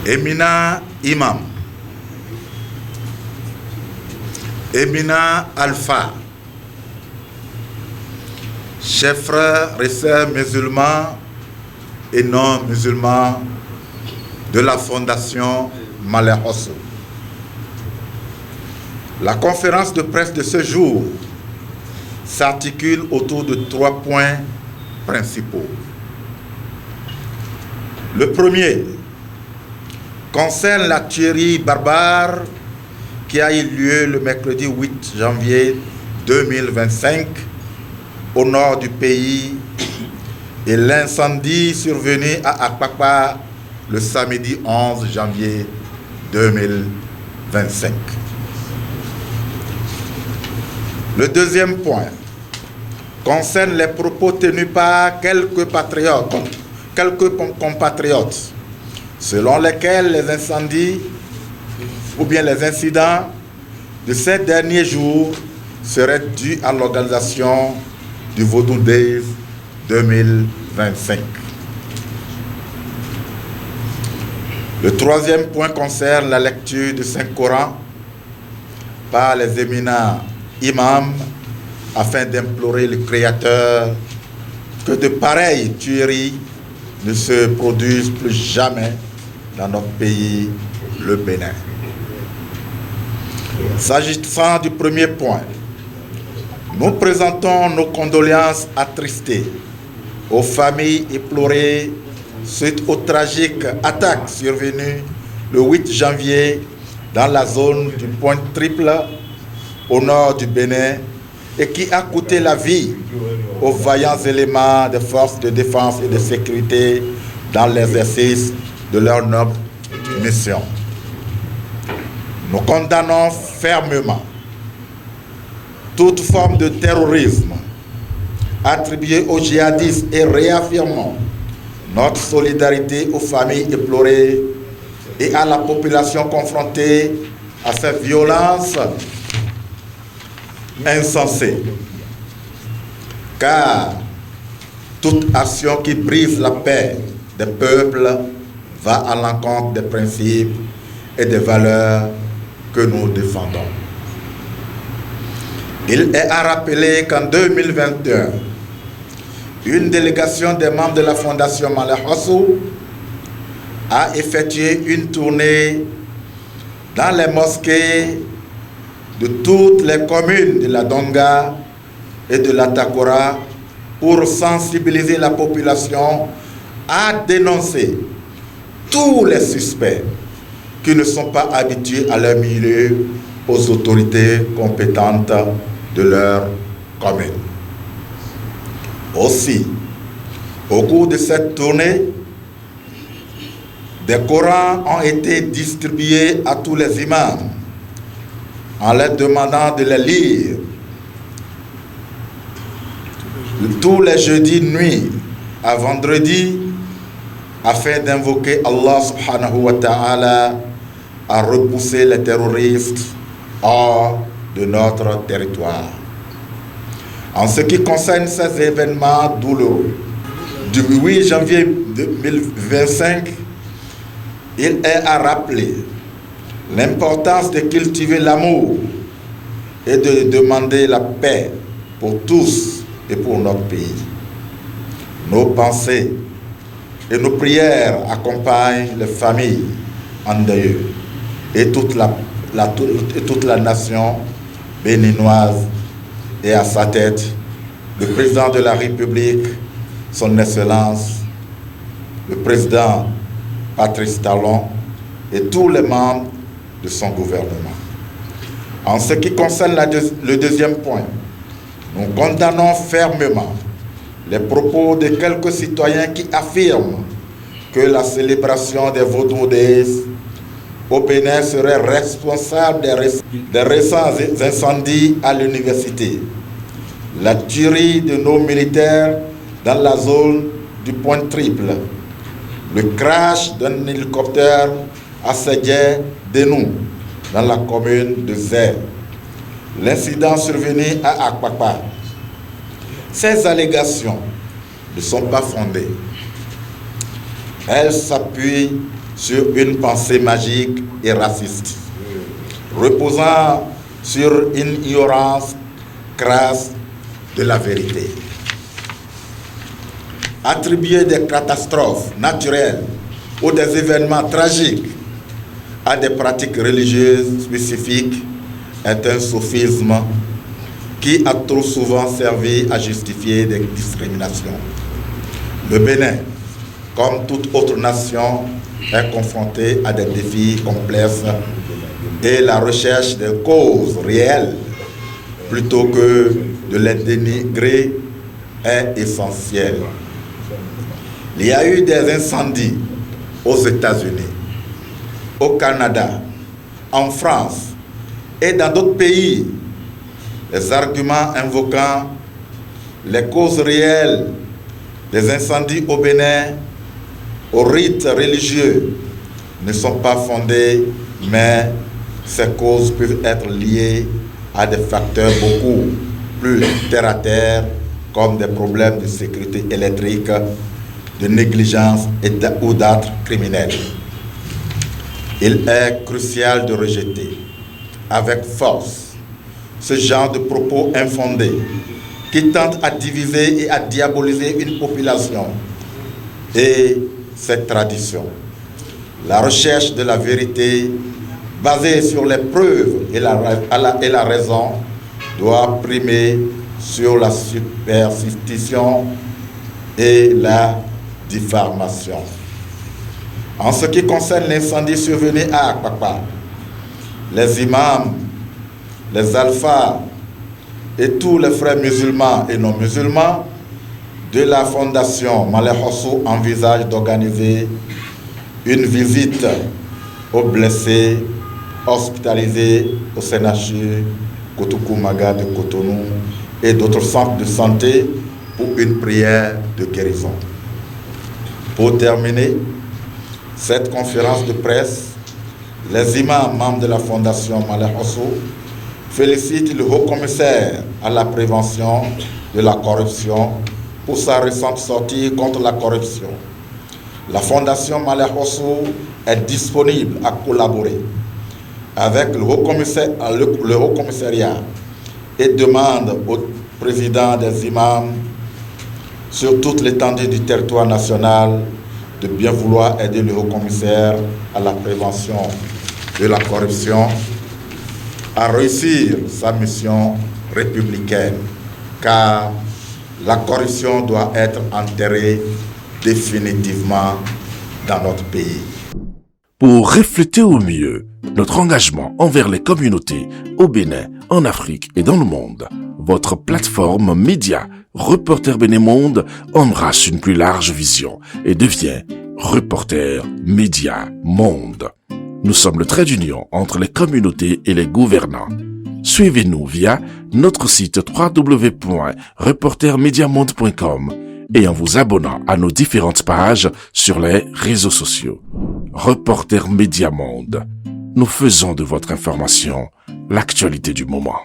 éminent imam, éminent alpha, chers frères et sœurs musulmans et non musulmans de la Fondation Maleh Hosso. La conférence de presse de ce jour s'articule autour de 3 points principaux. Le premier concerne la tuerie barbare qui a eu lieu le mercredi 8 janvier 2025 au nord du pays et l'incendie survenu à Akpakpa le samedi 11 janvier 2025. Le deuxième point concerne les propos tenus par quelques compatriotes, selon lesquels les incendies ou bien les incidents de ces derniers jours seraient dus à l'organisation du Vodou Days 2025. Le troisième point concerne la lecture du Saint-Coran par les éminents imams afin d'implorer le Créateur que de pareilles tueries ne se produisent plus jamais dans notre pays, le Bénin. S'agissant du premier point, nous présentons nos condoléances attristées aux familles éplorées suite aux tragiques attaques survenues le 8 janvier dans la zone du Point Triple au nord du Bénin et qui a coûté la vie aux vaillants éléments des forces de défense et de sécurité dans l'exercice de leur noble mission. Nous condamnons fermement toute forme de terrorisme attribuée aux djihadistes et réaffirmons notre solidarité aux familles éplorées et à la population confrontée à cette violence insensée. Car toute action qui brise la paix des peuples va à l'encontre des principes et des valeurs que nous défendons. Il est à rappeler qu'en 2021, une délégation des membres de la Fondation Maleh Hosso a effectué une tournée dans les mosquées de toutes les communes de la Donga et de la Takora pour sensibiliser la population à dénoncer tous les suspects qui ne sont pas habitués à leur milieu, aux autorités compétentes de leur commune. Aussi, au cours de cette tournée, des Corans ont été distribués à tous les imams en leur demandant de les lire tous les jeudis nuit à vendredi afin d'invoquer Allah subhanahu wa ta'ala à repousser les terroristes hors de notre territoire. En ce qui concerne ces événements douloureux, du 8 janvier 2025, il est à rappeler l'importance de cultiver l'amour et de demander la paix pour tous et pour notre pays. Nos pensées et nos prières accompagnent les familles endeuillées et toute la nation béninoise et à sa tête le président de la République, son Excellence, le président Patrice Talon et tous les membres de son gouvernement. En ce qui concerne le deuxième point, nous condamnons fermement les propos de quelques citoyens qui affirment que la célébration des Vodou Days au Bénin serait responsable des récents incendies à l'université, la tuerie de nos militaires dans la zone du Point Triple, le crash d'un hélicoptère à Sédié-Denou dans la commune de Zé, l'incident survenu à Akpakpa. Ces allégations ne sont pas fondées. Elles s'appuient sur une pensée magique et raciste, reposant sur une ignorance crasse de la vérité. Attribuer des catastrophes naturelles ou des événements tragiques à des pratiques religieuses spécifiques est un sophisme qui a trop souvent servi à justifier des discriminations. Le Bénin, comme toute autre nation, est confronté à des défis complexes et la recherche des causes réelles plutôt que de les dénigrer est essentielle. Il y a eu des incendies aux États-Unis, au Canada, en France et dans d'autres pays. Les arguments invoquant les causes réelles des incendies au Bénin, aux rites religieux, ne sont pas fondés, mais ces causes peuvent être liées à des facteurs beaucoup plus terre-à-terre, comme des problèmes de sécurité électrique, de négligence ou d'actes criminels. Il est crucial de rejeter avec force ce genre de propos infondés qui tentent à diviser et à diaboliser une population et cette tradition. La recherche de la vérité basée sur les preuves et la raison doit primer sur la superstition et la diffamation. En ce qui concerne l'incendie survenu à Akpakpa, les imams, les alphas et tous les frères musulmans et non musulmans de la fondation Malek Hossou envisagent d'organiser une visite aux blessés hospitalisés au CNHU Kotoukou Maga de Cotonou et d'autres centres de santé pour une prière de guérison. Pour terminer cette conférence de presse, les imams membres de la fondation Malek Hossou félicitent le haut-commissaire à la prévention de la corruption pour sa récente sortie contre la corruption. La fondation Malek Hossou est disponible à collaborer avec le haut-commissariat et demande au président des imams sur toute l'étendue du territoire national de bien vouloir aider le haut-commissaire à la prévention de la corruption à réussir sa mission républicaine, car la corruption doit être enterrée définitivement dans notre pays. Pour refléter au mieux notre engagement envers les communautés au Bénin, en Afrique et dans le monde, votre plateforme média Reporter Bénin Monde embrasse une plus large vision et devient Reporter Média Monde. Nous sommes le trait d'union entre les communautés et les gouvernants. Suivez-nous via notre site www.reportermediamonde.com et en vous abonnant à nos différentes pages sur les réseaux sociaux. Reporter Média Monde. Nous faisons de votre information l'actualité du moment.